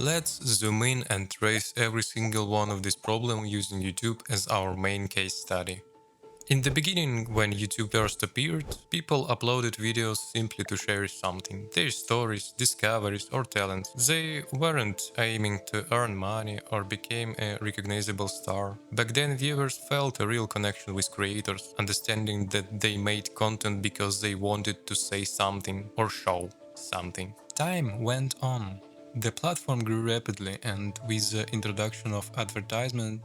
Let's zoom in and trace every single one of this problem using YouTube as our main case study. In the beginning, when YouTube first appeared, people uploaded videos simply to share something, their stories, discoveries or talents. They weren't aiming to earn money or become a recognizable star. Back then, viewers felt a real connection with creators, understanding that they made content because they wanted to say something or show something. Time went on. The platform grew rapidly, and with the introduction of advertisement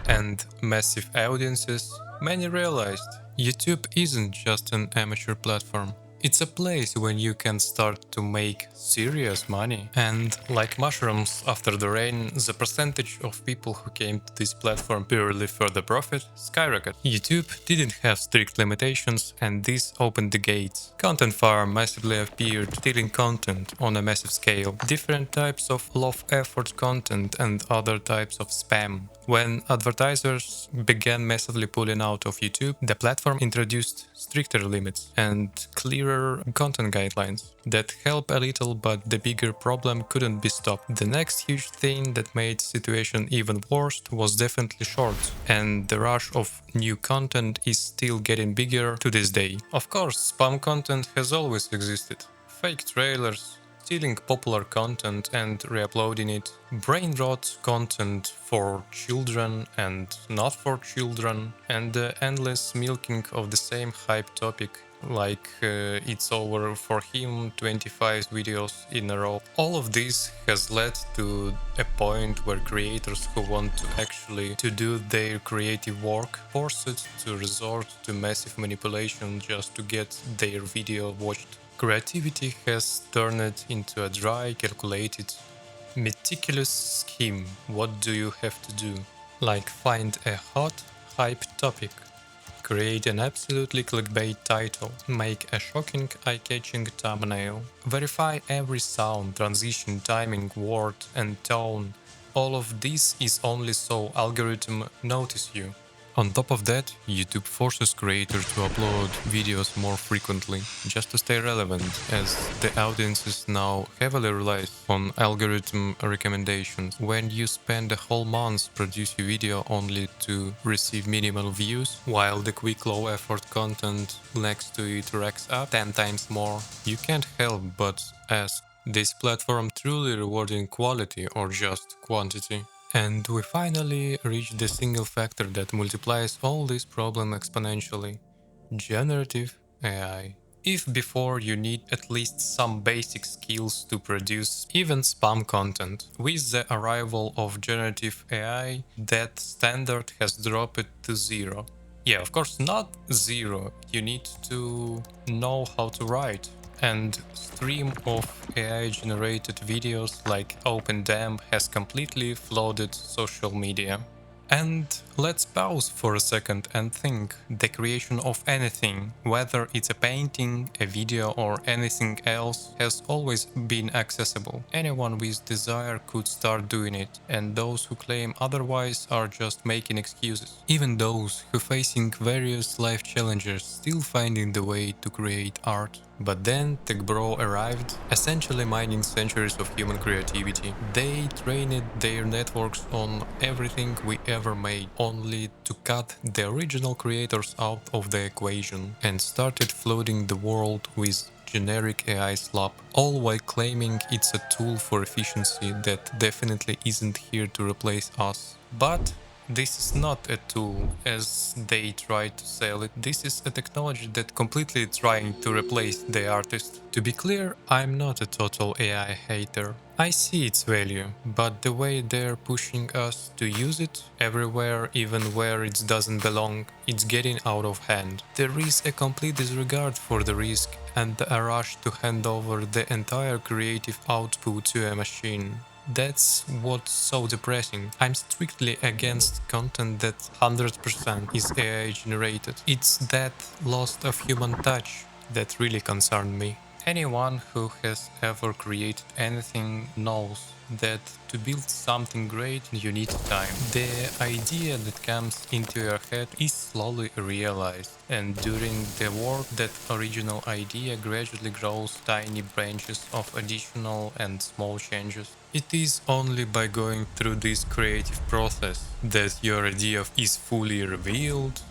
and massive audiences, many realized YouTube isn't just an amateur platform. It's a place when you can start to make serious money. And like mushrooms after the rain, the percentage of people who came to this platform purely for the profit skyrocketed. YouTube didn't have strict limitations, and this opened the gates. Content farm massively appeared, stealing content on a massive scale, different types of low-effort content and other types of spam. When advertisers began massively pulling out of YouTube, the platform introduced stricter limits and clearer content guidelines that help a little, but the bigger problem couldn't be stopped. The next huge thing that made the situation even worse was definitely shorts, and the rush of new content is still getting bigger to this day. Of course, spam content has always existed. Fake trailers, stealing popular content and re-uploading it, brain rot content for children and not for children, and the endless milking of the same hype topic like it's over for him 25 videos in a row. All of this has led to a point where creators who want to actually to do their creative work forced to resort to massive manipulation just to get their video watched. Creativity has turned into a dry, calculated, meticulous scheme. What do you have to do? Like find a hot, hype topic, create an absolutely clickbait title, make a shocking, eye-catching thumbnail, verify every sound, transition, timing, word and tone. All of this is only so algorithm notice you. On top of that, YouTube forces creators to upload videos more frequently, just to stay relevant, as the audiences now heavily rely on algorithm recommendations. When you spend a whole month producing a video only to receive minimal views, while the quick low-effort content next to it racks up 10 times more, you can't help but ask, this platform truly rewarding quality or just quantity? And we finally reached the single factor that multiplies all this problem exponentially: generative AI. If before you need at least some basic skills to produce even spam content, with the arrival of generative AI, that standard has dropped to zero. Yeah, of course not zero, you need to know how to write. And stream of AI-generated videos like OpenDam has completely flooded social media. And let's pause for a second and think. The creation of anything, whether it's a painting, a video or anything else, has always been accessible. Anyone with desire could start doing it, and those who claim otherwise are just making excuses. Even those who facing various life challenges still finding the way to create art. But then TechBro arrived, essentially mining centuries of human creativity. They trained their networks on everything we ever made, only to cut the original creators out of the equation and started flooding the world with generic AI slop, all while claiming it's a tool for efficiency that definitely isn't here to replace us. But this is not a tool, as they try to sell it. This is a technology that completely trying to replace the artist. To be clear, I'm not a total AI hater. I see its value, but the way they're pushing us to use it everywhere, even where it doesn't belong, it's getting out of hand. There is a complete disregard for the risk and a rush to hand over the entire creative output to a machine. That's what's so depressing. I'm strictly against content that 100% is AI generated. It's that loss of human touch that really concerned me. Anyone who has ever created anything knows that to build something great you need time. The idea that comes into your head is slowly realized, and during the work that original idea gradually grows tiny branches of additional and small changes. It is only by going through this creative process that your idea is fully revealed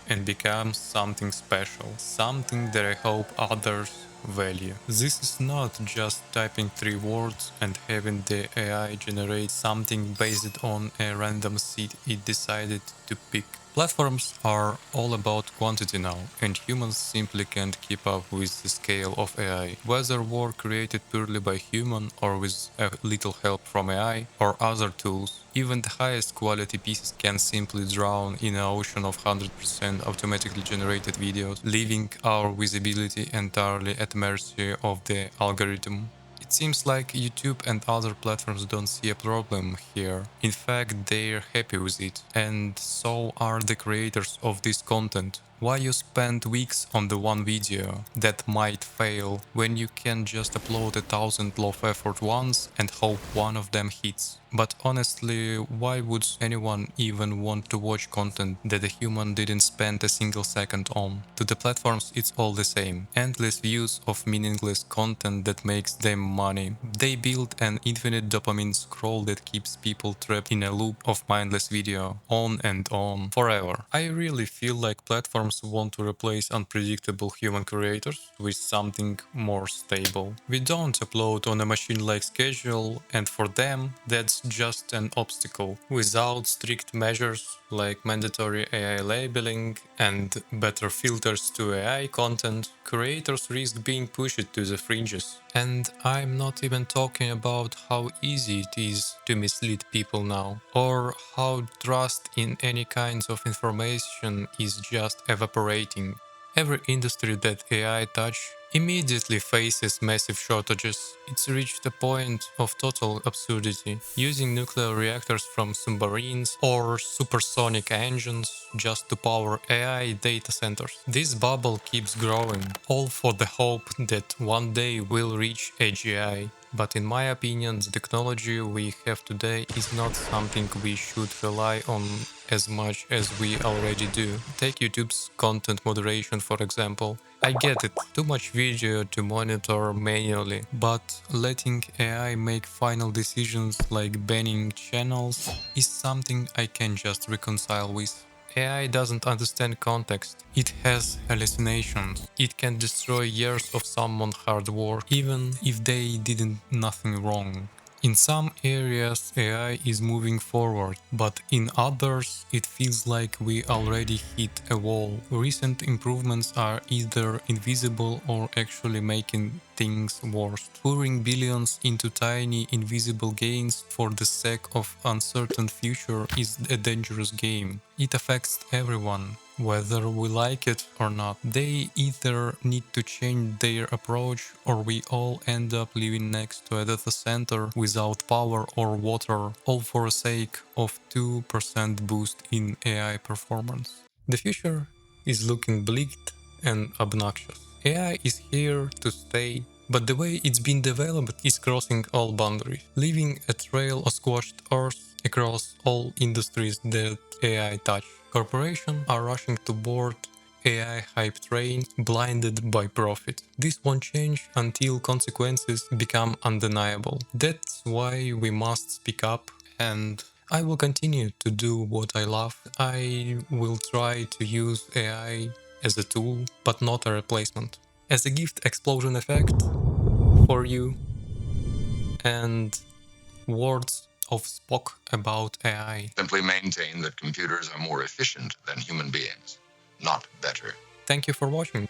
and becomes something special, something that I hope others value. This is not just typing 3 words and having the AI generate something based on a random seed it decided to pick. Platforms are all about quantity now, and humans simply can't keep up with the scale of AI. Whether work created purely by human or with a little help from AI or other tools, even the highest quality pieces can simply drown in an ocean of 100% automatically generated videos, leaving our visibility entirely at mercy of the algorithm. It seems like YouTube and other platforms don't see a problem here. In fact, they're happy with it. And so are the creators of this content. Why you spend weeks on the one video that might fail when you can just upload 1,000 low effort ones and hope one of them hits? But honestly, why would anyone even want to watch content that a human didn't spend a single second on? To the platforms, it's all the same. Endless views of meaningless content that makes them money. They build an infinite dopamine scroll that keeps people trapped in a loop of mindless video, on and on, forever. I really feel like platforms want to replace unpredictable human creators with something more stable. We don't upload on a machine-like schedule, and for them, that's just an obstacle. Without strict measures like mandatory AI labeling and better filters to AI content, creators risk being pushed to the fringes. And I'm not even talking about how easy it is to mislead people now, or how trust in any kinds of information is just evaporating. Every industry that AI touch immediately faces massive shortages. It's reached a point of total absurdity, using nuclear reactors from submarines or supersonic engines just to power AI data centers. This bubble keeps growing, all for the hope that one day we'll reach AGI. But in my opinion, the technology we have today is not something we should rely on as much as we already do. Take YouTube's content moderation, for example. I get it, too much video to monitor manually, but letting AI make final decisions like banning channels is something I can just reconcile with. AI doesn't understand context. It has hallucinations. It can destroy years of someone's hard work, even if they didn't nothing wrong. In some areas AI is moving forward, but in others it feels like we already hit a wall. Recent improvements are either invisible or actually making things worse. Pouring billions into tiny invisible gains for the sake of uncertain future is a dangerous game. It affects everyone, whether we like it or not. They either need to change their approach or we all end up living next to a data center without power or water, all for the sake of 2% boost in AI performance. The future is looking bleak and obnoxious. AI is here to stay, but the way it's been developed is crossing all boundaries, leaving a trail of squashed earth across all industries that AI touch. Corporations are rushing to board AI hype train, blinded by profit. This won't change until consequences become undeniable. That's why we must speak up, and I will continue to do what I love. I will try to use AI as a tool, but not a replacement. As a gift explosion effect for you, and words of Spock about AI. Simply maintain that computers are more efficient than human beings, not better. Thank you for watching.